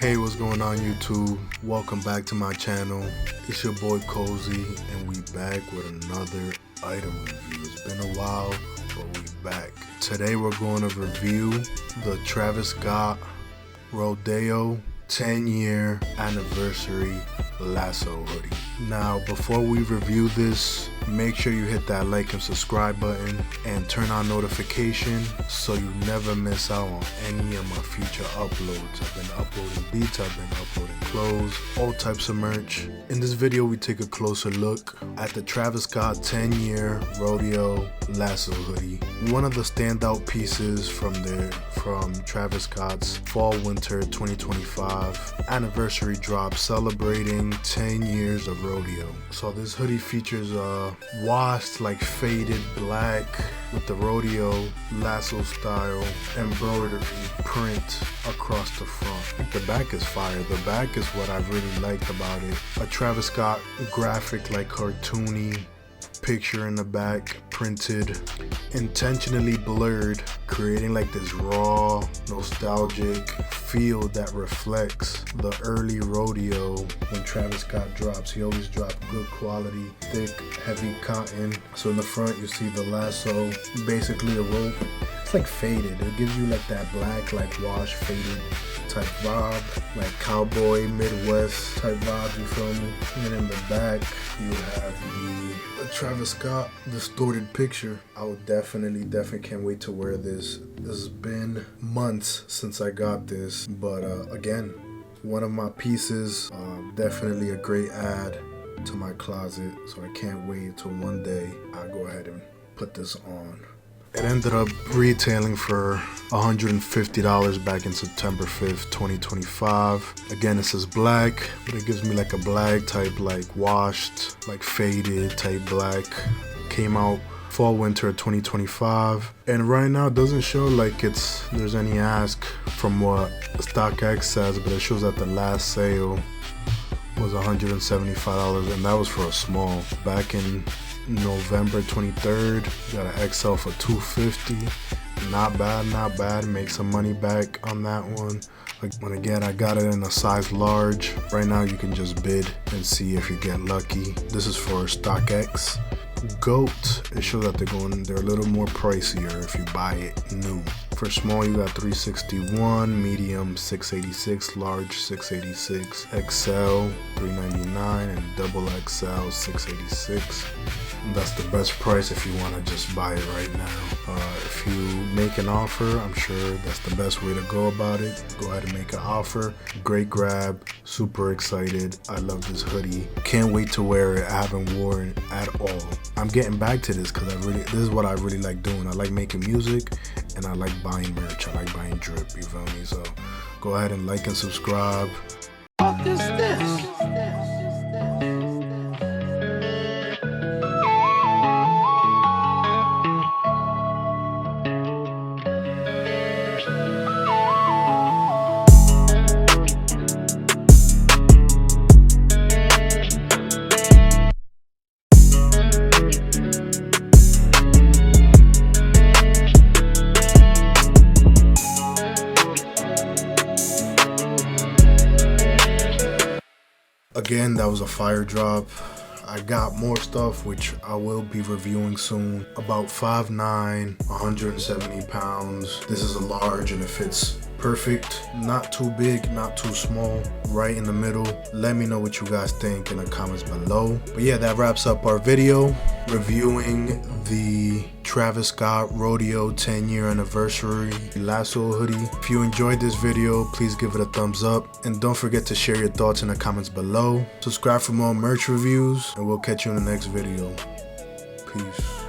Hey, what's going on YouTube? Welcome back to my channel. It's your boy Cozy and we back with another item review. It's been a while, but we back. Today we're going to review the Travis Scott Rodeo 10-year anniversary Lasso Hoodie. Now, before we review this, make sure you hit that like and subscribe button and turn on notification so you never miss out on any of my future uploads. I've been uploading beats, I've been uploading clothes, all types of merch. In this video, we take a closer look at the Travis Scott 10-year Rodeo Lasso Hoodie. One of the standout pieces from Travis Scott's Fall/Winter 2025 anniversary drop celebrating 10 years of rodeo. So this hoodie features a washed, like faded black with the rodeo lasso style embroidery print across the front. The back is fire. The back is what I really liked about it. A Travis Scott graphic, like cartoony picture in the back, printed, intentionally blurred, creating like this raw, nostalgic feel that reflects the early rodeo. When Travis Scott drops, he always dropped good quality, thick, heavy cotton. So in the front you see the lasso, basically a rope. It's like faded. It gives you like that black, like wash faded type vibe, like cowboy Midwest type vibe, you feel me? And in the back you have the Travis Scott distorted picture. I would definitely can't wait to wear this. This has been months since I got this, but again, one of my pieces, definitely a great add to my closet, so I can't wait till one day I go ahead and put this on. It ended up retailing for $150 back in September 5th, 2025. Again, it says black, but it gives me like a black type, like washed, like faded type black. Came out Fall/Winter 2025. And right now it doesn't show like there's any ask from what StockX says, but it shows that the last sale was $175, and that was for a small. Back in November 23rd, got an XL for $250. Not bad. Make some money back on that one. When again, I got it in a size large. Right now you can just bid and see if you get lucky. This is for StockX. GOAT, it shows that they're a little more pricier if you buy it new. For small you got $361, medium $686, large $686, XL $399, and double XL $686. And that's the best price if you want to just buy it right now. If you make an offer, I'm sure that's the best way to go about it. Go ahead and make an offer. Great grab, super excited. I love this hoodie. Can't wait to wear it. I haven't worn it at all. I'm getting back to this because this is what I really like doing. I like making music and I like buying merch. I like buying drip, you feel me? So go ahead and like and subscribe. What is this? Again, that was a fire drop. I got more stuff which I will be reviewing soon. About 5'9", 170 pounds. This is a large and it fits perfect. Not too big, not too small, right in the middle. Let me know what you guys think in the comments below. But yeah, that wraps up our video reviewing the Travis Scott Rodeo 10-year anniversary Lasso Hoodie. If you enjoyed this video, please give it a thumbs up and don't forget to share your thoughts in the comments below. Subscribe for more merch reviews and we'll catch you in the next video. Peace.